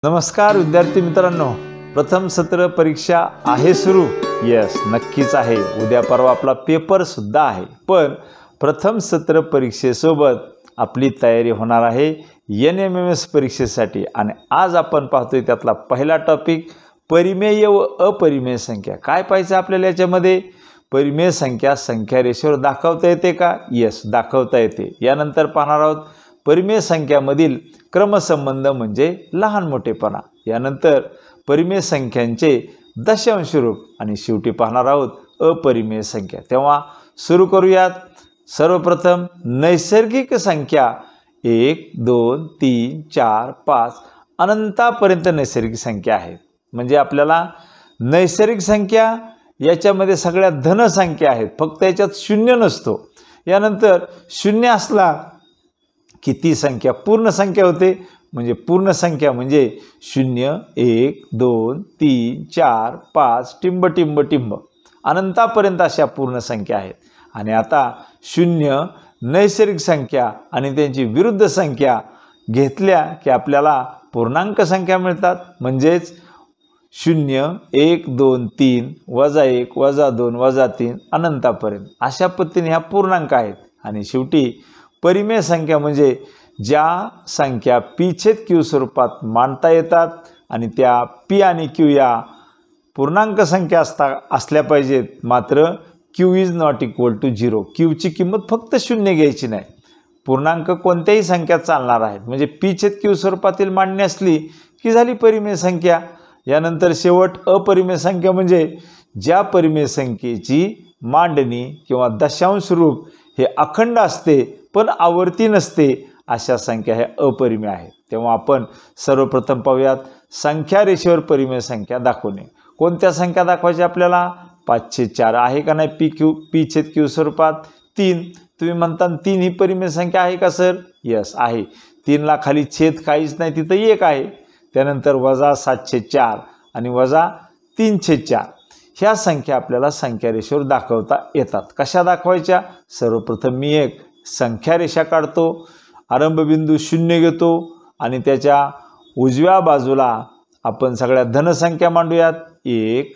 नमस्कार विद्यार्थी मित्रांनो, प्रथम सत्र परीक्षा आहे सुरू. यस, नक्कीच आहे. उद्या परवा आपला पेपर सुद्धा आहे. पण प्रथम सत्र परीक्षेसोबत आपली तयारी होणार आहे NMMS परीक्षेसाठी. आणि आज आपण पाहतोय त्यातला पहिला टॉपिक परिमेय व अपरिमेय संख्या. काय पाहायचं आपल्याला याच्यामध्ये? परिमेय संख्या संख्या रेषेवर दाखवता येते का? यस, दाखवता येते. यानंतर पाहणार आहोत परिमेय संख्यामधील क्रमसंबंध म्हणजे लहान मोठेपणा. यानंतर परिमेय संख्यांचे दशांश रूप आणि शेवटी पाहणार आहोत अपरिमेय संख्या. तेव्हा सुरू करूयात. सर्वप्रथम नैसर्गिक संख्या 1 2 3 4 5 अनंतापर्यंत नैसर्गिक संख्या आहेत. म्हणजे आपल्याला नैसर्गिक संख्या याच्यामध्ये सगळ्या धन संख्या आहेत, फक्त याच्यात शून्य नसतो. यानंतर शून्य असला की ती संख्या पूर्ण संख्या होते. म्हणजे पूर्ण संख्या म्हणजे 0 1 2 3 4 5 टिंब टिंब टिंब अनंतापर्यंत अशा पूर्ण संख्या आहेत. आणि आता शून्य नैसर्गिक संख्या आणि त्यांची विरुद्ध संख्या घेतल्या की आपल्याला पूर्णांक संख्या मिळतात. म्हणजेच 0 1 2 3 -1 -2 -3 अनंतापर्यंत अशा पद्धतीने ह्या पूर्णांक आहेत. आणि शेवटी परिमेय संख्या म्हणजे ज्या संख्या P/Q स्वरूपात मांडता येतात आणि त्या P आणि Q या पूर्णांक संख्या असल्या पाहिजेत. मात्र Q is not equal to 0. Qची किंमत फक्त 0 घ्यायची नाही. पूर्णांक कोणत्याही संख्या चालणार आहेत. म्हणजे P/Q स्वरूपातील मांडणी असली की झाली परिमेय संख्या. यानंतर शेवट अपरिमेय संख्या म्हणजे ज्या परिमेय संख्येची मांडणी किंवा दशांश रूप हे अखंड असते पण आवर्ती नसते, अशा संख्या ह्या अपरिमेय आहेत. तेव्हा आपण सर्वप्रथम पाहूयात संख्या रेषेवर परिमेय संख्या दाखवणे. कोणत्या संख्या दाखवायच्या आपल्याला? 5/4 आहे का नाही P/Q स्वरूपात? 3. तुम्ही म्हणता 3 ही परिमेय संख्या आहे का सर? यस आहे. 3ला खाली छेद काहीच नाही, तिथं 1 आहे. त्यानंतर -7/4 आणि -3/4 ह्या संख्या आपल्याला संख्या रेषेवर दाखवता येतात. कशा दाखवायच्या? सर्वप्रथम मी एक संख्या रेषा काढतो. आरंभबिंदू 0 घेतो आणि त्याच्या उजव्या बाजूला आपण सगळ्या धनसंख्या मांडूयात. 1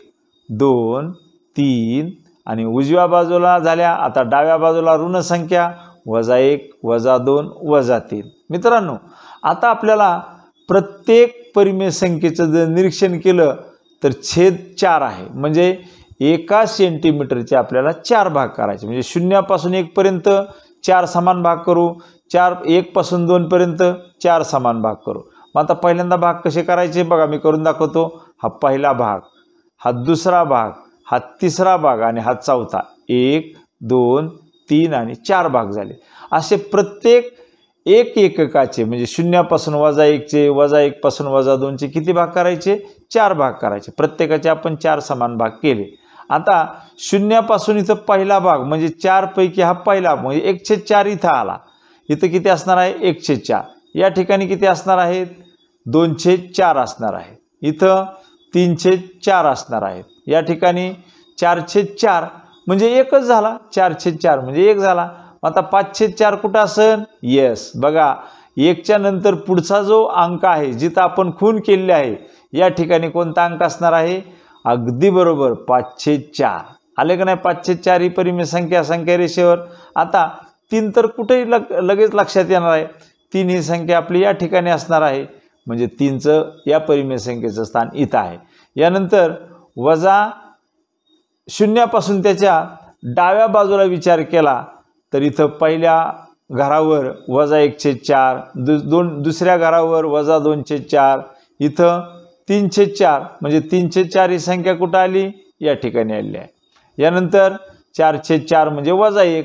2 3 आणि उजव्या बाजूला झाल्या. आता डाव्या बाजूला ऋण संख्या -1 -2 -3. मित्रांनो, आता आपल्याला प्रत्येक परिमेय संख्येचं जर निरीक्षण केलं तर छेद 4 आहे. म्हणजे 1 सेंटीमीटरचे आपल्याला 4 भाग करायचे. म्हणजे 0 पासून 1 पर्यंत 4 समान भाग करू. 1 पासून 2 पर्यंत 4 समान भाग करू. मग आता पहिल्यांदा भाग कसे करायचे बघा, मी करून दाखवतो. हा पहिला भाग, हा दुसरा भाग, हा तिसरा भाग आणि हा चौथा. 1 2 3 आणि 4 भाग झाले. असे प्रत्येक एक एककाचे म्हणजे 0 पासून -1चे, -1 पासून -2चे किती भाग करायचे? 4 भाग करायचे. प्रत्येकाचे आपण 4 समान भाग केले. आता 0 पासून इथं पहिला भाग म्हणजे 4 पैकी हा पहिला म्हणजे 1/4 इथं आला. इथं किती असणार आहे? 1/4. या ठिकाणी किती असणार आहेत? 2/4 असणार आहे. इथं 3/4 असणार आहेत. या ठिकाणी 4/4 म्हणजे 1च झाला. 4/4 म्हणजे 1 झाला. आता 5/4 कुठं असेल? येस, बघा 1च्या नंतर पुढचा जो अंक आहे जिथं आपण खून केलेली आहे या ठिकाणी कोणता अंक असणार आहे? अगदी बरोबर 5/4. आले का नाही? 5/4 ही परिमेय संख्या संख्या रेषेवर. आता 3 तर कुठेही लगेच लक्षात येणार आहे. 3 ही संख्या आपली या ठिकाणी असणार आहे. म्हणजे 3चं या परिमेय संख्येचं स्थान इथं आहे. यानंतर -0 पासून त्याच्या डाव्या बाजूला विचार केला तर इथं पहिल्या घरावर -1/4, दुसऱ्या घरावर -2/4, इथं 3/4 म्हणजे 3/4 ही संख्या कुठं आली? या ठिकाणी आलेली आहे. यानंतर 4/4 म्हणजे -1,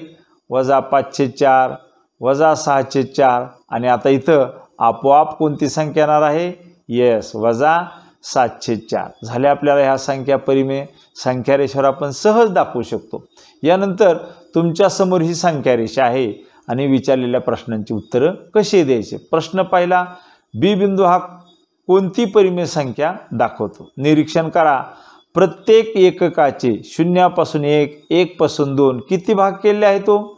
-5/4, -6/4 आणि आता इथं आपोआप कोणती संख्या येणार आहे? येस, -7/4 झाले. आपल्याला ह्या संख्या परिमेय संख्या रेषेवर आपण सहज दाखवू शकतो. यानंतर तुमच्यासमोर ही संख्या रेषा आहे आणि विचारलेल्या प्रश्नांची उत्तरं कशी द्यायची. प्रश्न पहिला, बी बिंदू हा कोणती परिमेय संख्या दाखवतो? निरीक्षण करा. प्रत्येक एककाचे 0 पासून 1 1 पासून 2 किती भाग केले आहे? तो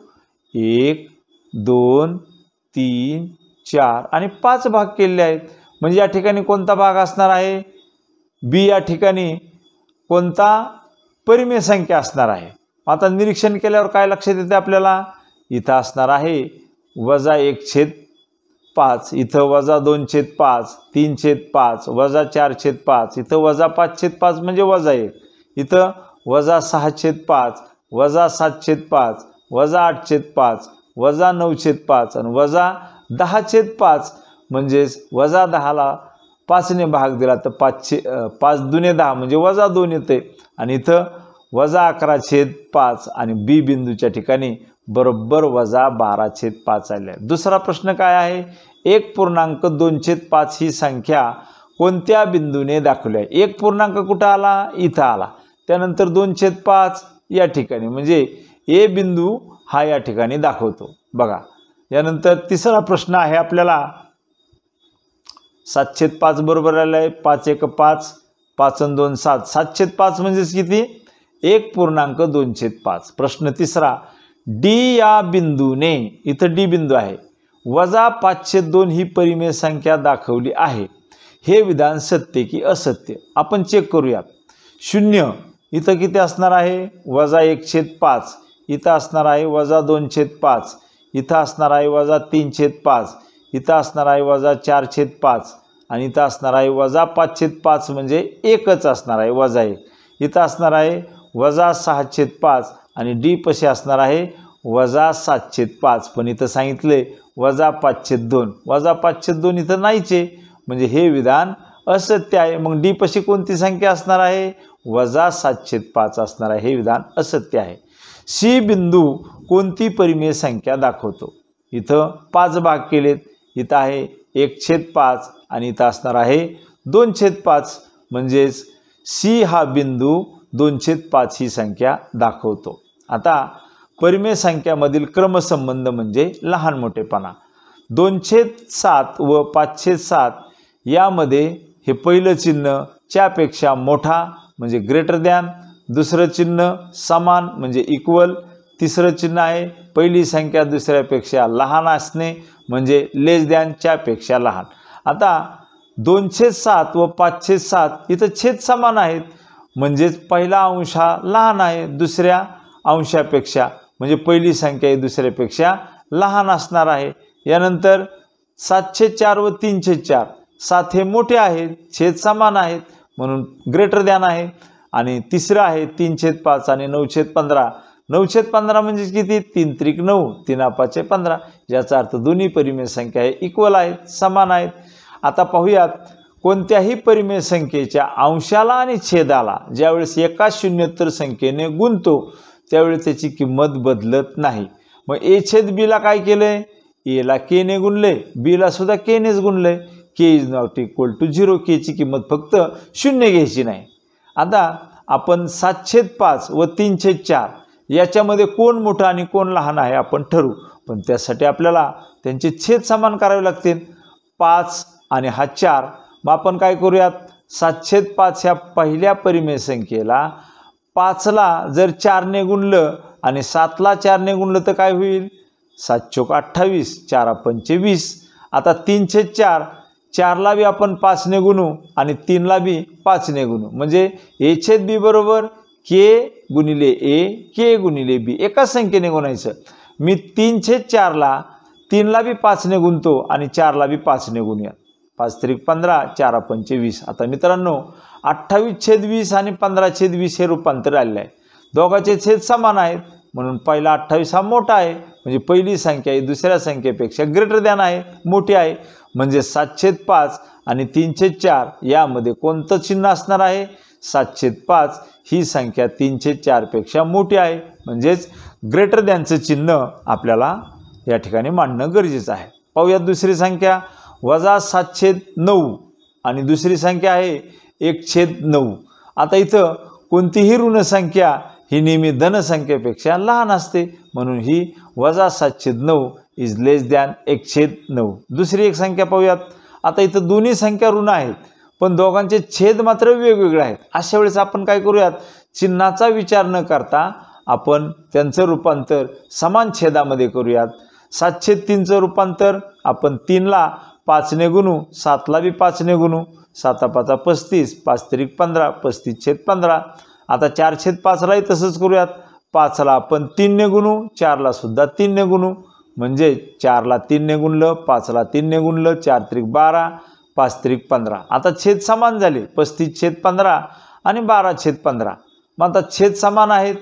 1 2 3 4 आणि 5 भाग केले आहेत. म्हणजे या ठिकाणी कोणता भाग असणार आहे? बी या ठिकाणी कोणता परिमेय संख्या असणार आहे? आता निरीक्षण केल्यावर काय लक्षात येते आपल्याला? इथं असणार आहे -1/5, इथं -2/5, 3/5, -4/5, इथं -5/5 म्हणजे -1, इथं -6/5, -7/5, -8/5, -9/5 आणि -10/5 म्हणजेच -10ला 5ने भाग दिला तर 5 दुने 10 म्हणजे -2 येते आणि इथं -11/5 आणि बी बिंदूच्या ठिकाणी बरोबर -12/5 आले. दुसरा प्रश्न काय आहे? 1.2/5 ही संख्या कोणत्या बिंदूने दाखवली आहे? 1 पूर्णांक कुठं आला? इथं आला. त्यानंतर 2/5 या ठिकाणी म्हणजे ए बिंदू हा या ठिकाणी दाखवतो. बघा यानंतर तिसरा प्रश्न आहे आपल्याला 7/5 बरोबर आला आहे. 5 1 5, 5 आणि 2 7, 7/5 म्हणजेच किती? 1.2/5. प्रश्न तिसरा, डी या बिंदूने, इथं डी बिंदू आहे, -5/2 ही परिमेय संख्या दाखवली आहे. हे विधान सत्य की असत्य? आपण चेक करूयात. 0 इथं किती असणार आहे? -1/5, इथं असणार आहे -2/5, इथं असणार आहे -3/5, इथं असणार आहे -4/5 आणि इथं असणार आहे -5/5 म्हणजे एकच असणार आहे -1. इथं असणार आहे -6/5 आणि डी पशी असणार आहे -7/5. पण इथं सांगितले -5/2, -5/2 इथं नाहीचे म्हणजे हे विधान असत्य आहे. मग डी पशी कोणती संख्या असणार आहे? -7/5 असणार आहे. हे विधान असत्य आहे. सी बिंदू कोणती परिमेय संख्या दाखवतो? इथं 5 भाग केलेत. इथं आहे 1/5 आणि इथं असणार आहे 2/5 म्हणजेच सी हा बिंदू 2/5 ही संख्या दाखवतो. आता परिमेय संख्यामधील क्रमसंबंध म्हणजे लहान मोठेपणा. 2/7 व 5/7 यामध्ये हे पहिलं चिन्ह च्यापेक्षा मोठा म्हणजे ग्रेटर दॅन, दुसरं चिन्ह समान म्हणजे इक्वल, तिसरं चिन्ह आहे पहिली संख्या दुसऱ्यापेक्षा लहान असणे म्हणजे लेस दॅन च्यापेक्षा लहान. आता 2/7 व 5/7 इथं छेद समान आहेत म्हणजेच पहिला अंश हा लहान आहे दुसऱ्या अंशापेक्षा म्हणजे पहिली संख्या ही दुसऱ्यापेक्षा लहान असणार आहे. यानंतर 7/4 व 3/4 7 हे मोठे आहेत, छेद समान आहेत म्हणून ग्रेटर दॅन आहे. आणि तिसरं आहे 3/5 आणि 9/15. 9/15 म्हणजे किती? 3 त्रिक 9, 3 5 15. याचा अर्थ दोन्ही परिमेय संख्या हे इक्वल आहेत, समान आहेत. आता पाहूयात कोणत्याही परिमेय संख्येच्या अंशाला आणि छेदाला ज्यावेळेस एका शून्योत्तर संख्येने गुणतो त्यावेळी त्याची किंमत बदलत नाही. मग ए छेद बीला काय केलंय? एला के ने गुणले, बीला सुद्धा के नेच गुणले. के इज नॉट इक्वल टू 0. केची किंमत फक्त 0 घ्यायची नाही. आता आपण 7/5 व 3/4 याच्यामध्ये कोण मोठं आणि कोण लहान आहे आपण ठरवू. पण त्यासाठी आपल्याला त्यांचे छेद समान करावे लागतील. 5 आणि हा 4. मग आपण काय करूयात? 7/5 ह्या पहिल्या परिमेय संख्येला 5ला जर 4ने गुणलं आणि 7ला 4ने गुणलं तर काय होईल? 7 चोक 28, 4 पंचे 20. आता 3/4 4ला बी आपण 5ने गुणू आणि 3ला बी 5ने गुणू म्हणजे ए छेद बी बरोबर के गुणिले ए, के गुणिले बी. एकाच संख्येने गुणायचं. मी 3/4ला 3ला बी 5ने गुणतो आणि 4ला बी 5ने गुणूया. 5 त्रिक 15, 4 पंचे 20. आता मित्रांनो 28/20 आणि 15/20 हे रूपांतर आलेलं आहे. दोघांचे छेद समान आहेत म्हणून पहिला 28 हा मोठा आहे म्हणजे पहिली संख्या ही दुसऱ्या संख्येपेक्षा ग्रेटर दॅन आहे, मोठी आहे. म्हणजे 7/5 आणि 3/4 यामध्ये कोणतं चिन्ह असणार आहे? 7/5 ही संख्या 3/4 पेक्षा मोठी आहे म्हणजेच ग्रेटर दॅनचं चिन्ह आपल्याला या ठिकाणी मांडणं गरजेचं आहे. पाहूयात दुसरी संख्या -7/9 आणि दुसरी संख्या आहे 1/9. आता इथं कोणतीही ऋण संख्या ही नेहमी धनसंख्येपेक्षा लहान असते म्हणून ही -7/9 इज लेस दॅन 1/9. दुसरी एक संख्या पाहूयात. आता इथं दोन्ही संख्या ऋण आहेत पण दोघांचे छेद मात्र वेगवेगळे आहेत. अशा वेळेस आपण काय करूयात? चिन्हाचा विचार न करता आपण त्यांचं रूपांतर समान छेदामध्ये करूयात. 7/3चं रूपांतर आपण 3ला 5ने गुणू, 7ला बी 5ने गुणू, 7×5 35, 5 त्रिक 15, 35/15. आता 4/5लाही तसंच करूयात. 5ला आपण 3ने गुणू, 4ला सुद्धा 3ने गुणू, म्हणजे 4ला 3ने गुणलं, 5ला 3ने गुणलं, 4 त्रिक 12, 5 त्रिक 15. आता छेद समान झाले, 35/15 आणि 12/15. मग आता छेद समान आहेत,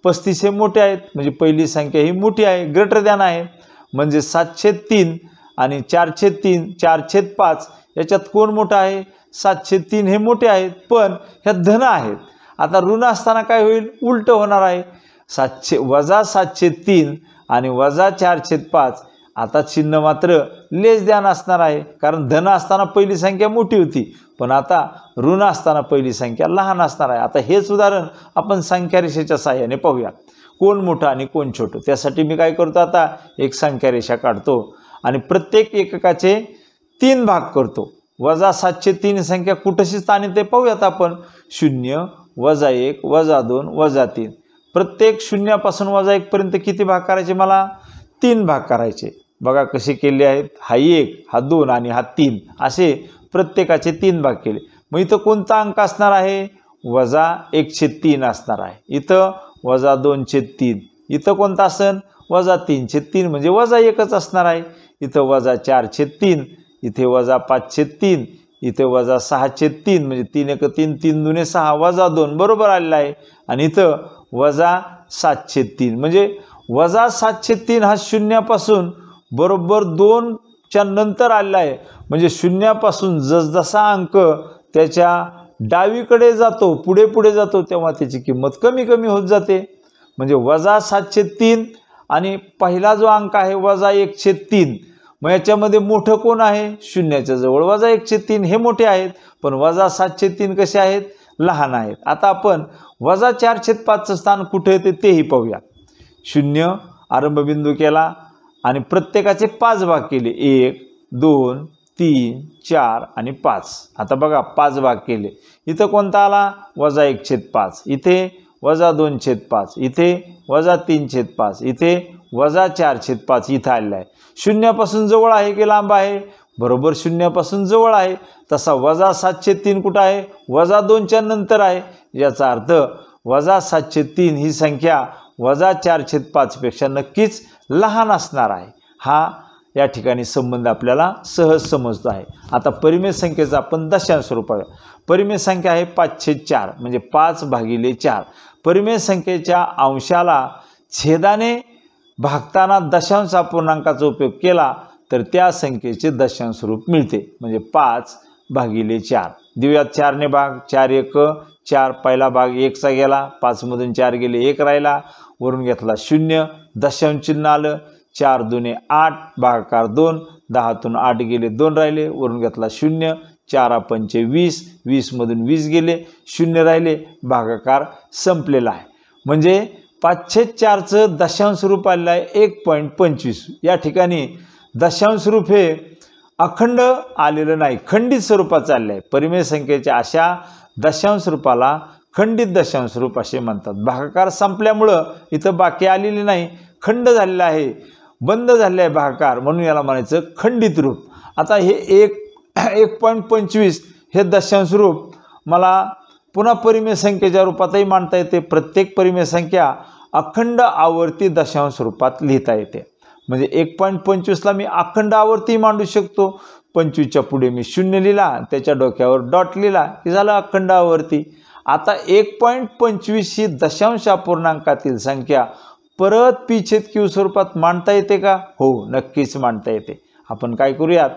35 हे मोठे आहेत, म्हणजे पहिली संख्या ही मोठी आहे, ग्रेटर दॅन आहे. म्हणजे 7/3 आणि 4/3, 4/5 याच्यात कोण मोठा आहे? 7/3 हे मोठे आहेत, पण ह्या धन आहेत. आता ऋण असताना काय होईल? उलट होणार आहे. वजा 7/3 आणि वजा 4/5. आता चिन्ह मात्र लेस दॅन असणार आहे, कारण धन असताना पहिली संख्या मोठी होती, पण आता ऋण असताना पहिली संख्या लहान असणार आहे. आता हेच उदाहरण आपण संख्या रेषेच्या साहाय्याने पाहूया, कोण मोठं आणि कोण छोटं. त्यासाठी मी काय करतो, आता एक संख्या रेषा काढतो आणि प्रत्येक एककाचे 3 भाग करतो. वजा 7/3 संख्या कुठशी स्थानी ते पाहूयात आपण. 0, -1, -2, -3. प्रत्येक 0 पासून -1 पर्यंत किती भाग करायचे? मला 3 भाग करायचे. बघा कसे केले आहेत. हा 1, हा 2 आणि हा 3 असे प्रत्येकाचे 3 भाग केले. मग इथं कोणता अंक असणार आहे? -1/3 असणार आहे. इथं -2/3. इथं कोणता असेल? -3/3, म्हणजे -1च असणार आहे. इथं -4/3, इथे -5/3, इथे -6/3, म्हणजे 3 × 3, 3 × 2 = 6, -2 बरोबर आलेला आहे. आणि इथं -7/3, म्हणजे -7/3 हा 0 पासून बरोबर 2च्या नंतर आलेला आहे. म्हणजे 0 पासून जसजसा अंक त्याच्या डावीकडे जातो, पुढे पुढे जातो, तेव्हा त्याची किंमत कमी कमी होत जाते. म्हणजे -7/3 आणि पहिला जो अंक आहे -1/3. मग याच्यामध्ये मोठं कोण आहे? 0च्या जवळ -1/3 हे मोठे आहेत, पण -7/3 कसे आहेत? लहान आहेत. आता आपण -4/5चं स्थान कुठे येते तेही पाहूया. 0 आरंभबिंदू केला आणि प्रत्येकाचे 5 भाग केले. 1, 2, 3, 4 आणि 5. आता बघा 5 भाग केले. इथं कोणता आला? -1/5. इथे -2/5. इथे -3/5. इथे -4/5 इथं आलेला आहे. 0 पासून जवळ आहे की लांब आहे? बरोबर 0 पासून जवळ आहे. तसा -7/3 कुठं आहे? -2च्या नंतर आहे. याचा अर्थ -7/3 ही संख्या -4/5 पेक्षा नक्कीच लहान असणार आहे. हा या ठिकाणी संबंध आपल्याला सहज समजतो आहे. आता परिमेय संख्येचा आपण दशांश रूप पाहूया. परिमेय संख्या आहे 5/4, म्हणजे 5/4. परिमेय संख्येच्या अंशाला छेदाने भागताना दशांश अपूर्णांकाचा उपयोग केला तर त्या संख्येचे दशांश रूप मिळते. म्हणजे 5/4. देऊयात 4ने भाग. 4 1 4. पहिला भाग 1चा गेला, 5 मधून 4 गेले, 1 राहिला, वरून घेतला 0, दशांश चिन्ह आलं. 4 2 8, भागाकार 2, 10तून 8 गेले, 2 राहिले, वरून घेतला 0. 4 5 20, 20 मधून 20 गेले, 0 राहिले, भागाकार संपलेला आहे. म्हणजे 5/4चं दशांश रूप आलेलं आहे 1.25. या ठिकाणी दशांश रूप हे अखंड आलेलं नाही, खंडित स्वरूपात चाललं आहे. परिमेय संख्येच्या अशा दशांश रूपाला खंडित दशांश रूप असे म्हणतात. भागाकार संपल्यामुळं इथं बाकी आलेले नाही, खंड झालेला आहे, बंद झालेला आहे भागाकार, म्हणून याला म्हणायचं खंडित रूप. आता हे 1.25 हे दशांश रूप मला पुन्हा परिमेय संख्येच्या रूपातही मांडता येते. प्रत्येक परिमेय संख्या अखंड आवर्ती दशांश रूपात लिहिता येते. म्हणजे 1.25ला मी अखंड आवर्ती मांडू शकतो. 25च्या पुढे मी 0 लिहिला, त्याच्या डोक्यावर डॉट लिहिला की झालं अखंड आवर्ती. आता 1.25 ही दशांश अपूर्णांकातील संख्या परत p/q स्वरूपात मांडता येते का? हो, नक्कीच मांडता येते. आपण काय करूयात,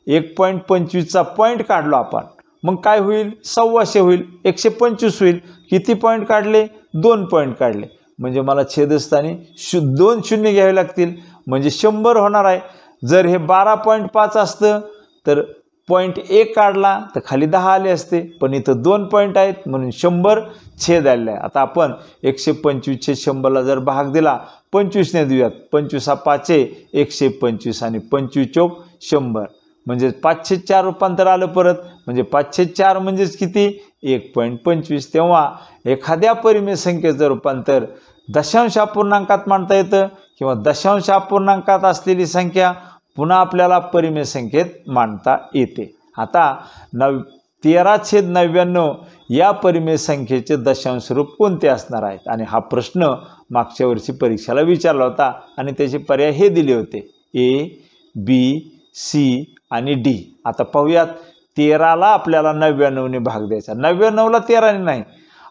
1.25चा पॉईंट काढलो आपण, मग काय होईल? 125 होईल, 125 होईल. किती पॉईंट काढले? 2 पॉईंट काढले. म्हणजे मला छेदस्थानी 2 शून्य घ्यावे लागतील, म्हणजे 100 होणार आहे. जर हे 12.5 असतं तर पॉईंट 1 काढला तर खाली 10 आले असते, पण इथं 2 पॉईंट आहेत म्हणून 100 छेद आलेला आहे. आता आपण 125 100ला जर भाग दिला 25ने देऊयात. 25 हा 5 आहे, 125 आणि 25 चौक 100, म्हणजे 5/4 रूपांतर आलं परत. म्हणजे 5/4 म्हणजेच किती? 1.25. तेव्हा एखाद्या परिमेय संख्येचं रूपांतर दशांश अपूर्णांकात मांडता येतं, किंवा दशांश अपूर्णांकात असलेली संख्या पुन्हा आपल्याला परिमेय संख्येत मांडता येते। आता 13/99 या परिमेय संख्येचे दशांश रूप कोणते असणार आहेत आणि हा प्रश्न मागच्या वर्षी परीक्षेला विचारला होता आणि त्याचे पर्याय हे दिले होते A, B, C आणि D। आता पाहूयात 13ला आपल्याला 99ने भाग द्यायचा, 99ला 13ने नाही,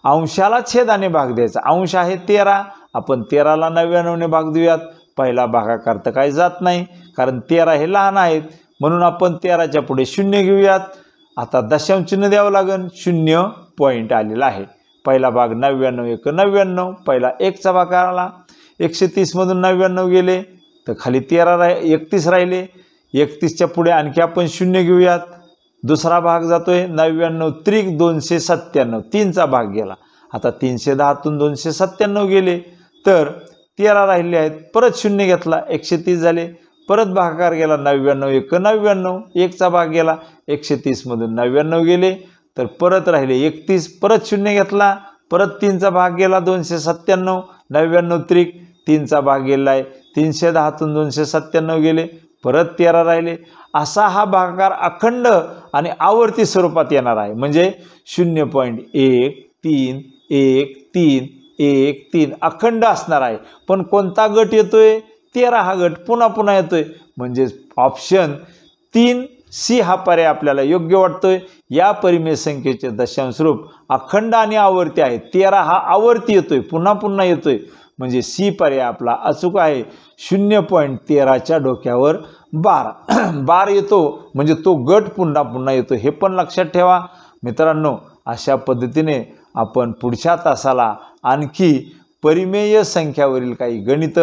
अंशाला छेदाने भाग द्यायचा। अंश आहे 13, आपण 13ला 99ने भाग देऊयात। पहिला भागाकार तर काही जात नाही कारण 13 हे लहान आहेत, म्हणून आपण 13च्या पुढे 0 घेऊयात। आता दशांश चिन्ह द्यावं लागेल, 0 पॉईंट आलेला आहे। पहिला भाग 99 × 99, पहिला 1चा भागाकार आला, 130 मधून 99 गेले तर खाली 31 राहिले, 31च्या पुढे आणखी आपण 0 घेऊयात। दुसरा भाग जातोय 99 × 297, 3चा भाग गेला। आता 310तून 297 गेले तर 13 राहिले आहेत, परत 0 घेतला 130 झाले, परत भागाकार गेला 99 × 99, 1चा भाग गेला, 130 मधून 99 गेले तर परत राहिले 31, परत 0 घेतला, परत 3चा भाग गेला 297, 99 3चा भाग गेला आहे, 310तून 297 गेले, परत 13 राहिले। असा हा भागाकार अखंड आणि आवर्ती स्वरूपात येणार आहे, म्हणजे 0.131313 अखंड असणार आहे। पण कोणता गट येतोय? 13 हा गट पुन्हा पुन्हा येतोय, म्हणजे ऑप्शन 3C हा पर्याय आपल्याला योग्य वाटतोय। या परिमेय संख्येचे दशांश रूप अखंड आणि आवर्ती आहे। 13 हा आवर्ती येतोय, पुन्हा पुन्हा येतोय, म्हणजे C पर्याय आपला अचूक आहे। 0.13च्या डोक्यावर 12 येतो, म्हणजे तो गट पुन्हा पुन्हा येतो, हे पण लक्षात ठेवा मित्रांनो। अशा पद्धतीने आपण पुढच्या तासाला आणखी परिमेय संख्यावरील काही गणित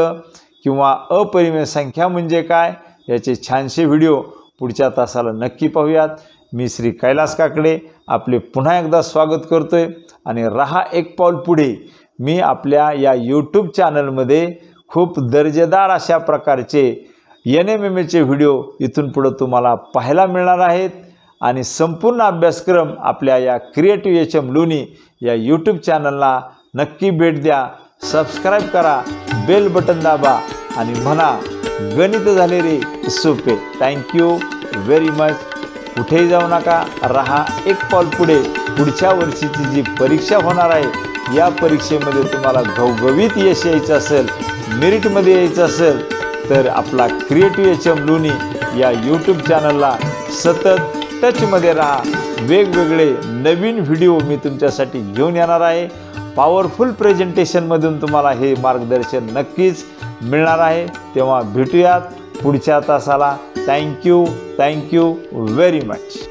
किंवा अपरिमेय संख्या म्हणजे काय याचे छानसे व्हिडिओ पुढच्या तासाला नक्की पाहूयात। मी श्री कैलास काकडे आपले पुन्हा एकदा स्वागत करतोय आणि रहा एक पाऊल पुढे। मी आपल्या या यूट्यूब चॅनलमध्ये खूप दर्जेदार अशा प्रकारचे NMMAचे व्हिडिओ इथून पुढे तुम्हाला पाहायला मिळणार आहेत आणि संपूर्ण अभ्यासक्रम आपल्या या क्रिएटिव्ह HM लोणी या यूट्यूब चॅनलला नक्की भेट द्या, सबस्क्राईब करा, बेल बटन दाबा आणि म्हणा गणित झाले रे सोपे। Thank you very much. कुठेही जाऊ नका, रहा एक पाऊल पुढे। पुढच्या वर्षीची जी परीक्षा होणार आहे या परीक्षेमध्ये तुम्हाला घवघवीत यश यायचं असेल, मेरिटमध्ये यायचं असेल तर आपला क्रिएटिव्ह HM लोणी या यूट्यूब चॅनलला सतत टचमध्ये राहा। वेगवेगळे नवीन व्हिडिओ मी तुमच्यासाठी घेऊन येणार आहे। पॉवरफुल प्रेझेंटेशनमधून तुम्हाला हे मार्गदर्शन नक्कीच मिळणार आहे। तेव्हा भेटूयात पुढच्या तासाला। Thank you very much.